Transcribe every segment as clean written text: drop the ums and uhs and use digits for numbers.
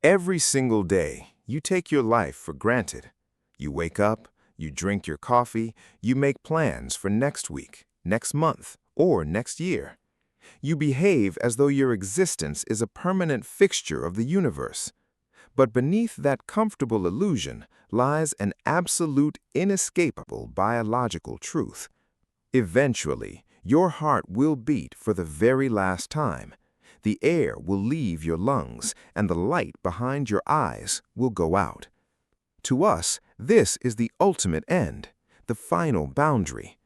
Every single day, you take your life for granted. You wake up, you drink your coffee, you make plans for next week, next month, or next year. You behave as though your existence is a permanent fixture of the universe. But beneath that comfortable illusion lies an absolute, inescapable biological truth. Eventually, your heart will beat for the very last time. The air will leave your lungs, and the light behind your eyes will go out. To us, this is the ultimate end, the final boundary.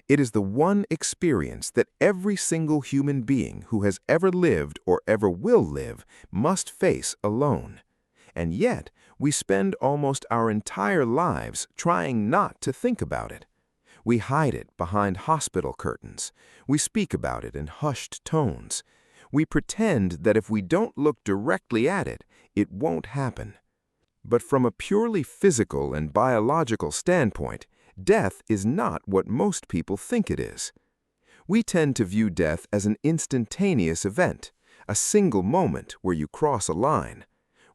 It is the one experience that every single human being who has ever lived or ever will live must face alone. And yet, we spend almost our entire lives trying not to think about it. We hide it behind hospital curtains. We speak about it in hushed tones. We pretend that if we don't look directly at it, it won't happen. But from a purely physical and biological standpoint, death is not what most people think it is. We tend to view death as an instantaneous event, a single moment where you cross a line.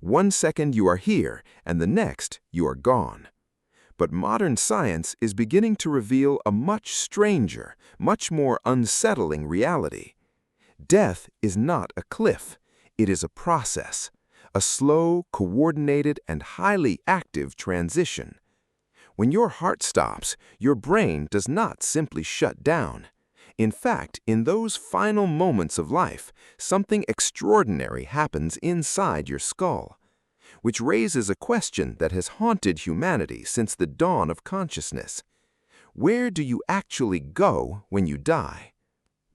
1 second you are here, and the next you are gone. But modern science is beginning to reveal a much stranger, much more unsettling reality. Death is not a cliff, it is a process, a slow, coordinated, and highly active transition. When your heart stops, your brain does not simply shut down. In fact, in those final moments of life, something extraordinary happens inside your skull, which raises a question that has haunted humanity since the dawn of consciousness. Where do you actually go when you die?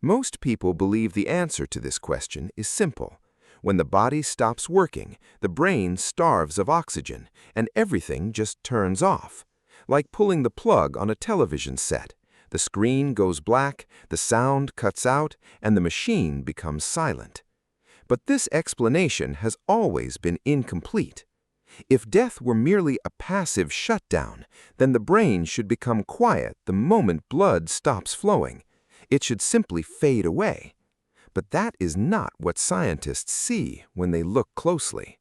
Most people believe the answer to this question is simple. When the body stops working, the brain starves of oxygen, and everything just turns off. Like pulling the plug on a television set. The screen goes black, the sound cuts out, and the machine becomes silent. But this explanation has always been incomplete. If death were merely a passive shutdown, then the brain should become quiet the moment blood stops flowing. It should simply fade away. But that is not what scientists see when they look closely.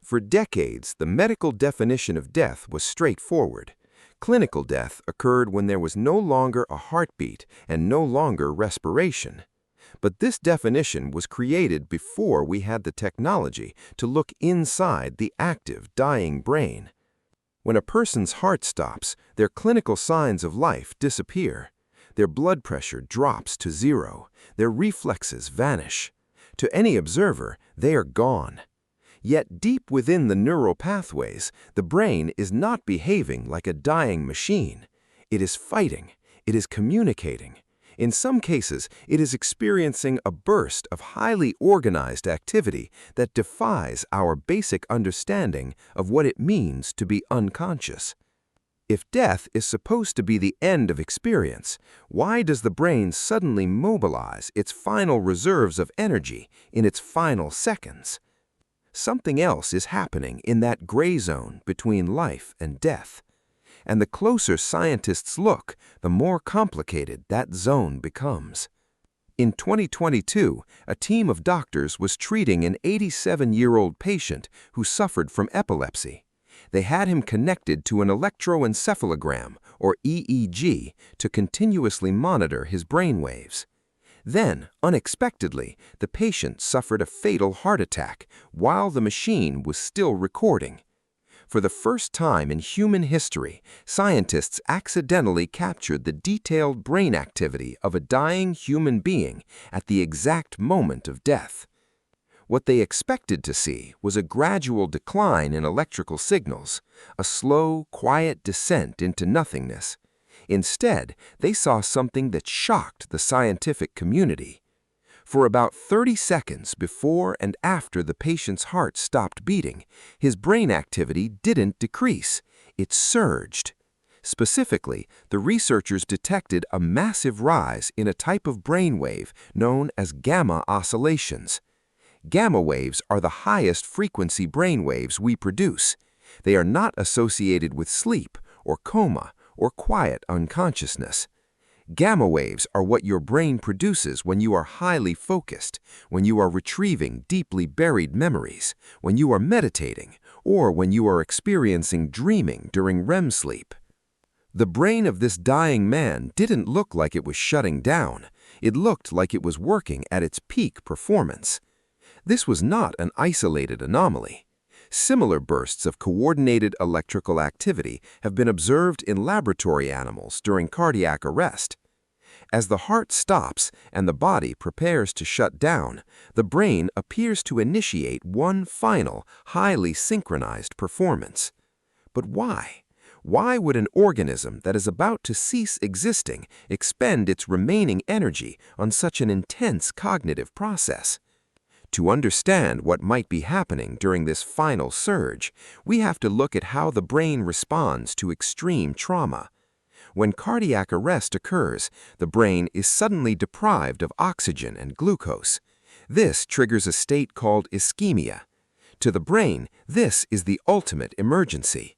For decades, the medical definition of death was straightforward. Clinical death occurred when there was no longer a heartbeat and no longer respiration. But this definition was created before we had the technology to look inside the active, dying brain. When a person's heart stops, their clinical signs of life disappear. Their blood pressure drops to zero. Their reflexes vanish. To any observer, they are gone. Yet deep within the neural pathways, the brain is not behaving like a dying machine. It is fighting. It is communicating. In some cases, it is experiencing a burst of highly organized activity that defies our basic understanding of what it means to be unconscious. If death is supposed to be the end of experience, why does the brain suddenly mobilize its final reserves of energy in its final seconds? Something else is happening in that gray zone between life and death. And the closer scientists look, the more complicated that zone becomes. In 2022, a team of doctors was treating an 87-year-old patient who suffered from epilepsy. They had him connected to an electroencephalogram, or EEG, to continuously monitor his brain waves. Then, unexpectedly, the patient suffered a fatal heart attack while the machine was still recording. For the first time in human history, scientists accidentally captured the detailed brain activity of a dying human being at the exact moment of death. What they expected to see was a gradual decline in electrical signals, a slow, quiet descent into nothingness. Instead, they saw something that shocked the scientific community. For about 30 seconds before and after the patient's heart stopped beating, his brain activity didn't decrease, it surged. Specifically, the researchers detected a massive rise in a type of brainwave known as gamma oscillations. Gamma waves are the highest frequency brainwaves we produce. They are not associated with sleep or coma or quiet unconsciousness. Gamma waves are what your brain produces when you are highly focused, when you are retrieving deeply buried memories, when you are meditating, or when you are experiencing dreaming during REM sleep. The brain of this dying man didn't look like it was shutting down. It looked like it was working at its peak performance. This was not an isolated anomaly. Similar bursts of coordinated electrical activity have been observed in laboratory animals during cardiac arrest. As the heart stops and the body prepares to shut down, the brain appears to initiate one final, highly synchronized performance. But why? Why would an organism that is about to cease existing expend its remaining energy on such an intense cognitive process? To understand what might be happening during this final surge, we have to look at how the brain responds to extreme trauma. When cardiac arrest occurs, the brain is suddenly deprived of oxygen and glucose. This triggers a state called ischemia. To the brain, this is the ultimate emergency.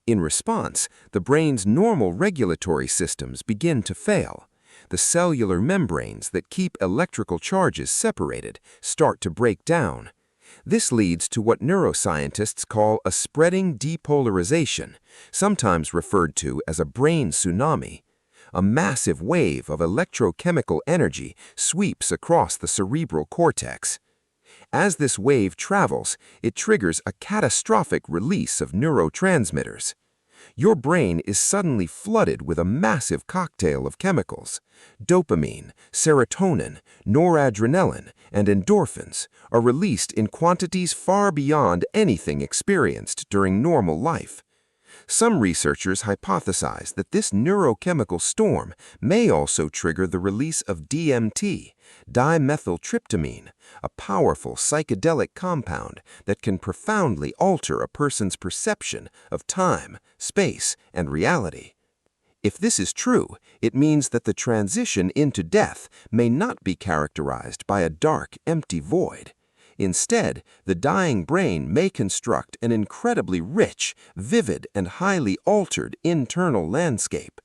In response, the brain's normal regulatory systems begin to fail. The cellular membranes that keep electrical charges separated start to break down. This leads to what neuroscientists call a spreading depolarization, sometimes referred to as a brain tsunami. A massive wave of electrochemical energy sweeps across the cerebral cortex. As this wave travels, it triggers a catastrophic release of neurotransmitters. Your brain is suddenly flooded with a massive cocktail of chemicals. Dopamine, serotonin, noradrenaline, and endorphins are released in quantities far beyond anything experienced during normal life. Some researchers hypothesize that this neurochemical storm may also trigger the release of DMT, dimethyltryptamine, a powerful psychedelic compound that can profoundly alter a person's perception of time, space, and reality. If this is true, it means that the transition into death may not be characterized by a dark, empty void. Instead, the dying brain may construct an incredibly rich, vivid, and highly altered internal landscape.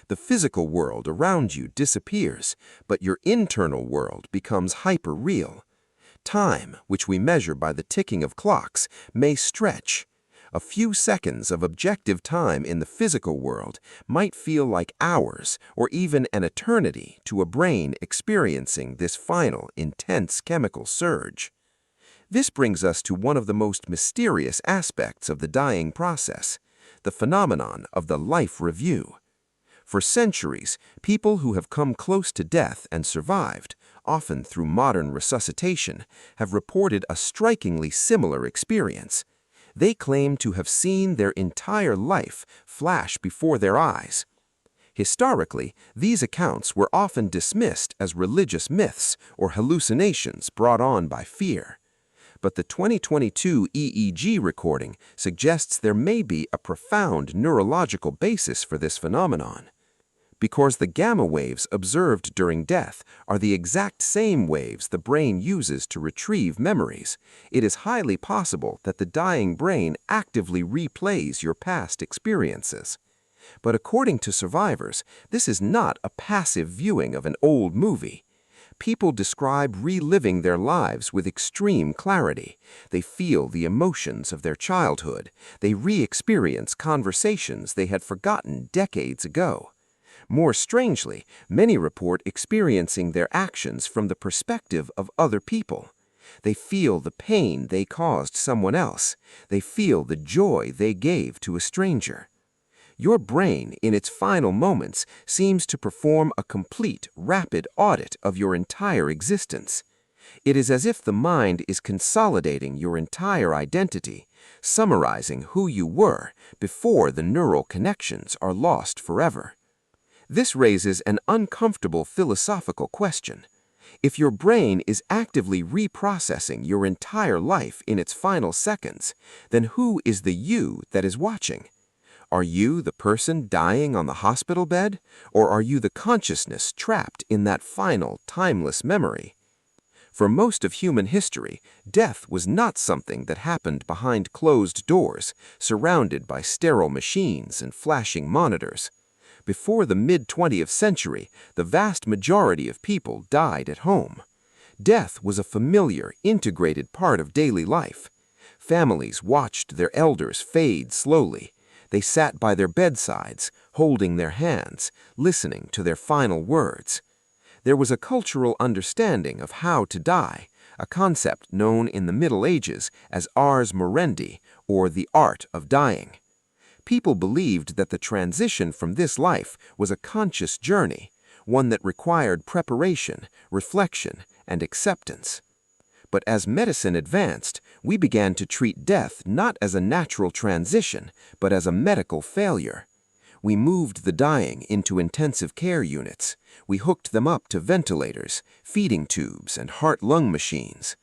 The physical world around you disappears, but your internal world becomes hyper-real. Time, which we measure by the ticking of clocks, may stretch. A few seconds of objective time in the physical world might feel like hours or even an eternity to a brain experiencing this final, intense chemical surge. This brings us to one of the most mysterious aspects of the dying process, the phenomenon of the life review. For centuries, people who have come close to death and survived, often through modern resuscitation, have reported a strikingly similar experience. They claim to have seen their entire life flash before their eyes. Historically, these accounts were often dismissed as religious myths or hallucinations brought on by fear. But the 2022 EEG recording suggests there may be a profound neurological basis for this phenomenon. Because the gamma waves observed during death are the exact same waves the brain uses to retrieve memories, it is highly possible that the dying brain actively replays your past experiences. But according to survivors, this is not a passive viewing of an old movie. People describe reliving their lives with extreme clarity. They feel the emotions of their childhood. They re-experience conversations they had forgotten decades ago. More strangely, many report experiencing their actions from the perspective of other people. They feel the pain they caused someone else. They feel the joy they gave to a stranger. Your brain, in its final moments, seems to perform a complete, rapid audit of your entire existence. It is as if the mind is consolidating your entire identity, summarizing who you were before the neural connections are lost forever. This raises an uncomfortable philosophical question. If your brain is actively reprocessing your entire life in its final seconds, then who is the you that is watching? Are you the person dying on the hospital bed, or are you the consciousness trapped in that final, timeless memory? For most of human history, death was not something that happened behind closed doors, surrounded by sterile machines and flashing monitors. Before the mid-20th century, the vast majority of people died at home. Death was a familiar, integrated part of daily life. Families watched their elders fade slowly. They sat by their bedsides, holding their hands, listening to their final words. There was a cultural understanding of how to die, a concept known in the Middle Ages as ars moriendi, or the art of dying. People believed that the transition from this life was a conscious journey, one that required preparation, reflection, and acceptance. But as medicine advanced, we began to treat death not as a natural transition, but as a medical failure. We moved the dying into intensive care units. We hooked them up to ventilators, feeding tubes, and heart-lung machines.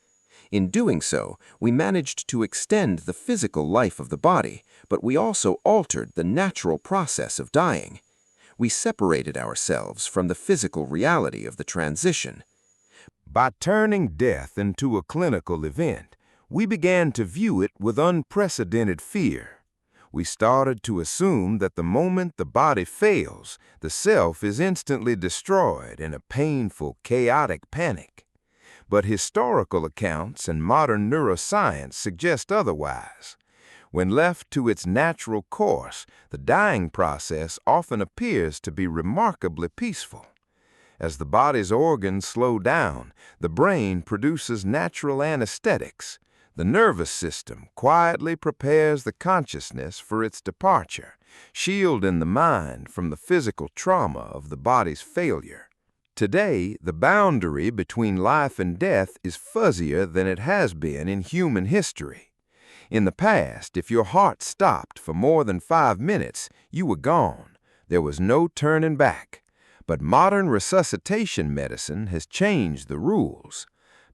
In doing so, we managed to extend the physical life of the body, but we also altered the natural process of dying. We separated ourselves from the physical reality of the transition. By turning death into a clinical event, we began to view it with unprecedented fear. We started to assume that the moment the body fails, the self is instantly destroyed in a painful, chaotic panic. But historical accounts and modern neuroscience suggest otherwise. When left to its natural course, the dying process often appears to be remarkably peaceful. As the body's organs slow down, the brain produces natural anesthetics. The nervous system quietly prepares the consciousness for its departure, shielding the mind from the physical trauma of the body's failure. Today, the boundary between life and death is fuzzier than it has been in human history. In the past, if your heart stopped for more than 5 minutes, you were gone. There was no turning back. But modern resuscitation medicine has changed the rules.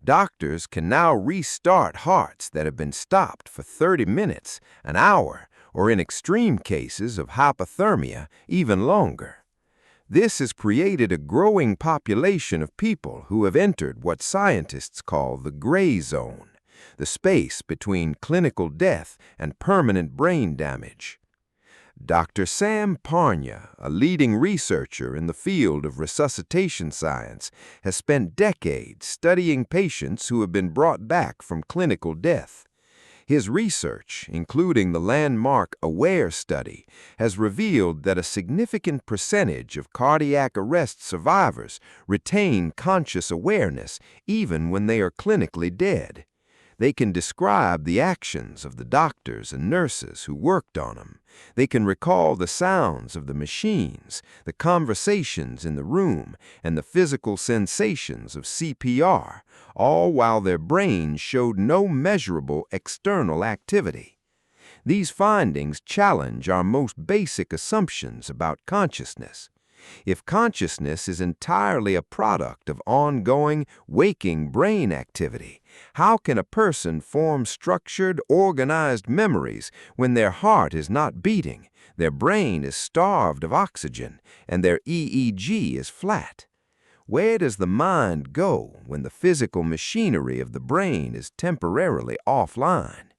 Doctors can now restart hearts that have been stopped for 30 minutes, an hour, or in extreme cases of hypothermia, even longer. This has created a growing population of people who have entered what scientists call the gray zone, the space between clinical death and permanent brain damage. Dr. Sam Parnia, a leading researcher in the field of resuscitation science, has spent decades studying patients who have been brought back from clinical death. His research, including the landmark AWARE study, has revealed that a significant percentage of cardiac arrest survivors retain conscious awareness even when they are clinically dead. They can describe the actions of the doctors and nurses who worked on them. They can recall the sounds of the machines, the conversations in the room, and the physical sensations of CPR, all while their brains showed no measurable external activity. These findings challenge our most basic assumptions about consciousness. If consciousness is entirely a product of ongoing, waking brain activity, how can a person form structured, organized memories when their heart is not beating, their brain is starved of oxygen, and their EEG is flat? Where does the mind go when the physical machinery of the brain is temporarily offline?